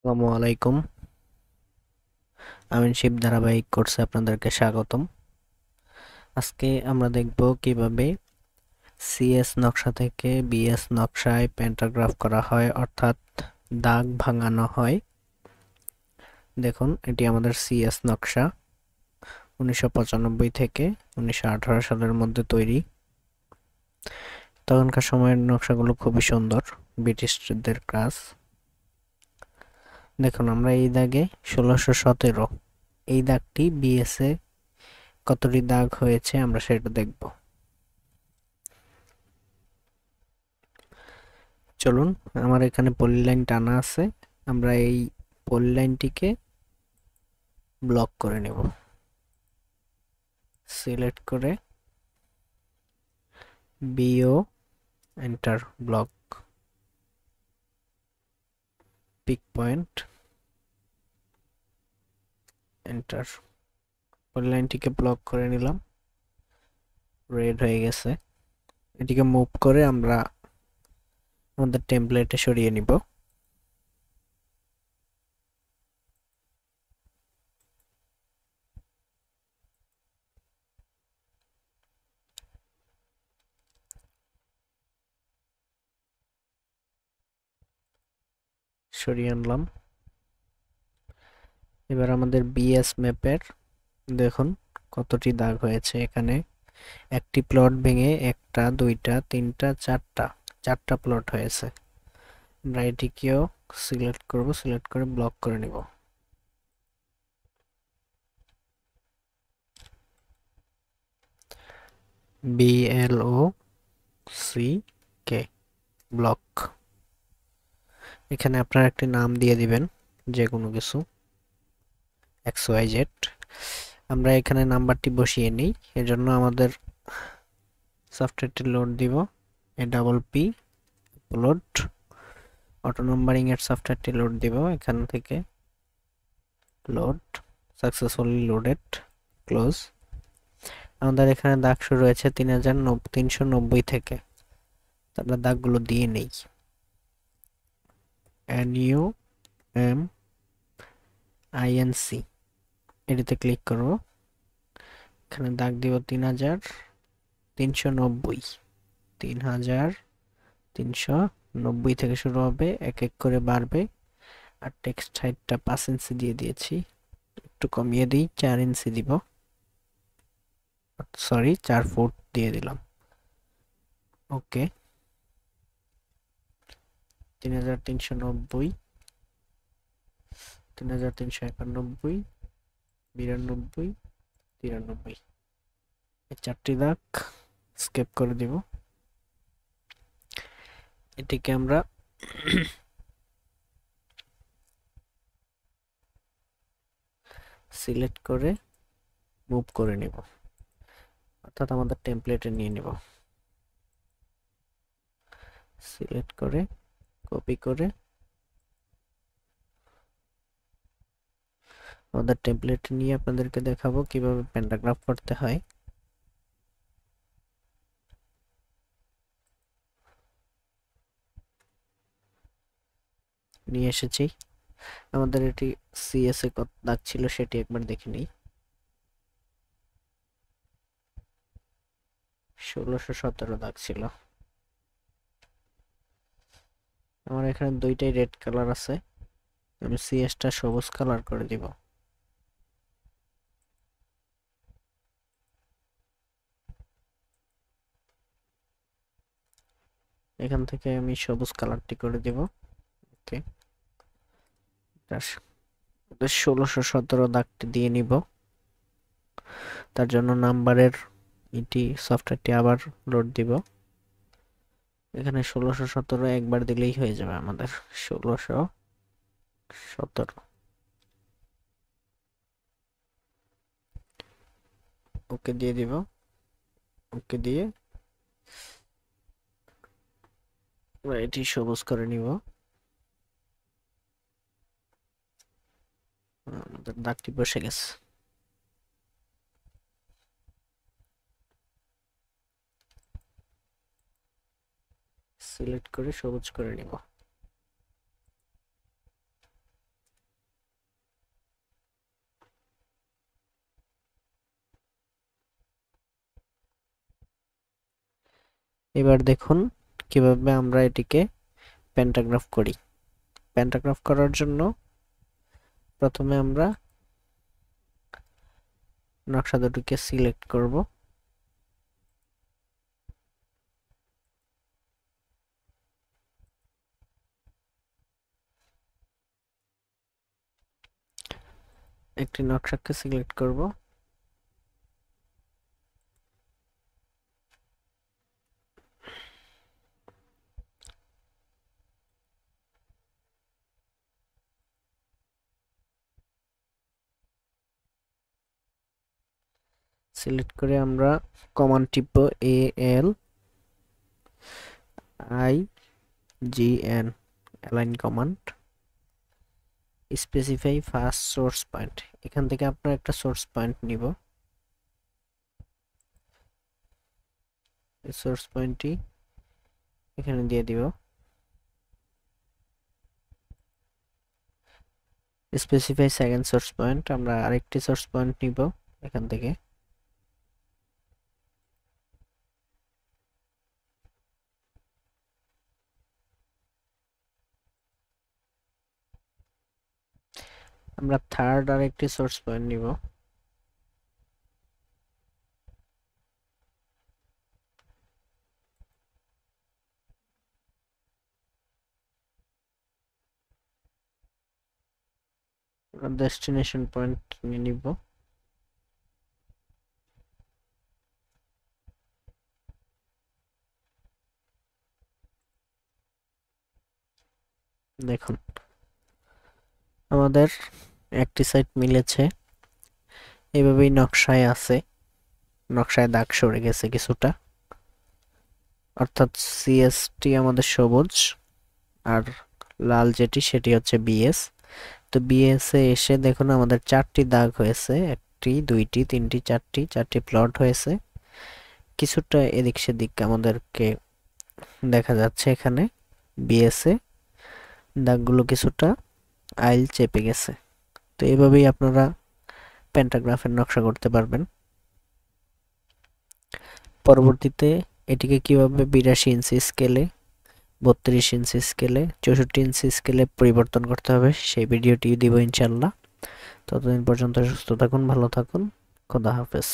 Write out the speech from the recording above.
আসসালামু আলাইকুম। আমিন শিব ধারাবাহিক কোর্সে আপনাদেরকে স্বাগতম। আজকে আমরা দেখব কিভাবে সিএস নকশা থেকে বিএস নকশায় প্যান্টাগ্রাফ করা হয়, অর্থাৎ দাগ ভাঙানো হয়। দেখুন, এটি আমাদের সিএস নকশা 1995 থেকে 1918 সালের মধ্যে তৈরি। তখনকার সময়ের নকশাগুলো খুবই সুন্দর, ব্রিটিশদের কাজ। দেখুন, আমরা এই দাগে 1617 এই দাগটি বিএস এ কতটি দাগ হয়েছে আমরা সেটা দেখব। চলুন, আমার এখানে পলি লাইন টানা আছে, আমরা এই পলি লাইনটিকে ব্লক করে নেব। সিলেক্ট করে BO enter, block pick point enter. পলি লাইনটিকে ব্লক করে নিলাম, রেড হয়ে গেছে। এটিকে মুভ করে আমরা আমাদের টেমপ্লেটে সরিয়ে নিব। সরিয়ে আনলাম। এবার আমাদের বিএস ম্যাপের দেখুন কতটি দাগ হয়েছে। এখানে একটি প্লট ভেঙে একটা, দুইটা, তিনটা, চারটা প্লট হয়েছে। আমরা এটিকেও সিলেক্ট করব, সিলেক্ট করে ব্লক করে নিব। BLOCK, block. এখানে আপনার একটি নাম দিয়ে দিবেন, যে কোনো কিছু, XYZ। আমরা এখানে নাম্বারটি বসিয়ে নিই। এজন্য আমাদের সফটওয়্যারটি লোড দিব, APP লোড। অটো নাম্বারিং এর সফটওয়্যারটি লোড দিব এখান থেকে। Load successfully loaded, close. আমাদের এখানে দাগ শুরু হয়েছে 390 থেকে। আমরা দাগগুলো দিয়ে নেই। NUMINC এটিতে ক্লিক করব। এখানে দাগ দিব 3390। 3390 থেকে শুরু হবে, এক এক করে বাড়বে। আর টেক্সট হাইটটা 5 ইঞ্চি দিয়ে দিয়েছি, একটু কমিয়ে দিই, 4 ইঞ্চি দিব। সরি, 4 ফুট দিয়ে দিলাম। ওকে। 3390, 3391, 92, 93, এই চারটি দাগ স্কেপ করে দিব। এটিকে আমরা সিলেক্ট করে মুভ করে নিব, অর্থাৎ আমাদের টেমপ্লেটে নিয়ে নিব। সিলেক্ট করে কপি করে আমাদের টেমপ্লেট নিয়ে আপনাদেরকে দেখাবো কিভাবে প্যান্টাগ্রাফ করতে হয়। নিয়ে এসেছি। আমাদের এটি সিএস এ কত দাগ ছিল সেটি একবার দেখে নিই। 1617 দাগ ছিল। আমার এখানে দুইটাই রেড কালার আছে, আমি সিএসটা সবুজ কালার করে দিব। এখান থেকে আমি সবুজ কালারটি করে দিব। ওকে, 1617 দাগটি দিয়ে নিব। তার জন্য নাম্বারের এটি সফটওয়্যারটি আবার লোড দিব। এখানে 1617 একবার দিলেই হয়ে যাবে আমাদের। 1617 ওকে দিয়ে দিব। ওকে দিয়ে এটি সবুজ করে নিব। আমাদের দাগটি বসে গেছে। সিলেক্ট করে সবুজ করে নিব। এবার দেখুন কিভাবে আমরা এটিকে পেন্টাগ্রাফ করি। পেন্টাগ্রাফ করার জন্য প্রথমে আমরা নকশা দুটিকে সিলেক্ট করব। একটি নকশাকে সিলেক্ট করব। সিলেক্ট করে আমরা কমান্ড টিপব ALIGN align command. Specify first source point, এখান থেকে আপনার একটা সোর্স পয়েন্ট নিব। এই সোর্স পয়েন্টটি এখানে দিয়ে দিব। স্পেসিফাই সেকেন্ড সোর্স পয়েন্ট, আমরা আরেকটি সোর্স পয়েন্ট নিব এখান থেকে। আমরা থার্ড আরেকটি সোর্স পয়েন্ট নিব। ডেস্টিনেশন পয়েন্ট নিয়ে নিব। দেখুন আমাদের একটি সাইড মিলেছে। এভাবেই নকশায় আছে, নকশায় দাগ সরে গেছে কিছুটা, অর্থাৎ সিএসটি আমাদের সবুজ আর লাল যেটি সেটি হচ্ছে বিএস। তো বিএস এ এসে দেখুন আমাদের চারটি দাগ হয়েছে, একটি দুইটি তিনটি চারটি প্লট হয়েছে। কিছুটা এদিক সেদিক আমাদেরকে দেখা যাচ্ছে এখানে বিএস এ দাগগুলো কিছুটা আইল চেপে গেছে। তো এভাবেই আপনারা পেন্টাগ্রাফের নকশা করতে পারবেন। পরবর্তীতে এটিকে কিভাবে 82 ইঞ্চি স্কেলে, 32 ইঞ্চি স্কেলে, 64 ইঞ্চি স্কেলে পরিবর্তন করতে হবে সেই ভিডিওটি দিব ইনশাল্লাহ। ততদিন পর্যন্ত সুস্থ থাকুন, ভালো থাকুন, খোদা হাফেজ।